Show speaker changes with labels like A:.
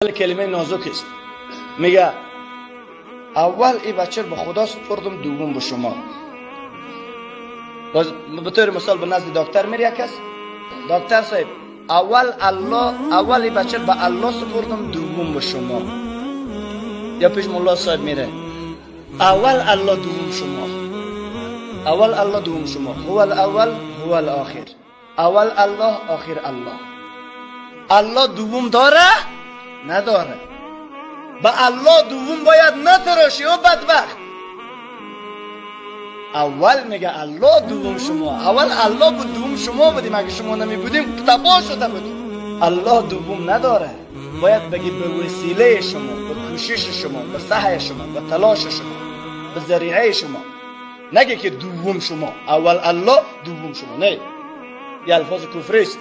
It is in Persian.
A: کلمه نازک است. میگه اول این بچه به خدا سپردم، دوم به شما. به طور مثال به نزد دکتر میره یک کس، دکتر صاحب اول این بچه به الله سپردم، دوم به شما. یا پیش مولا صاحب میره، اول الله دوم شما، اول الله دوم شما، هو الاول هو الاخر، اول الله آخر الله. الله دوم داره؟ نداره. به الله دوم باید نتراشی و بدبخت. اول میگه الله دوم شما، اول الله بود دوم شما بودیم، اگه شما نمی بودیم تباه شده بودیم. الله دوم نداره. باید بگی به وسیله شما، به کوشش شما، به سعی شما، به تلاش شما، به ذریعه شما. نگه که دوم شما، اول الله دوم شما. نه، یه الفاظ کفری است.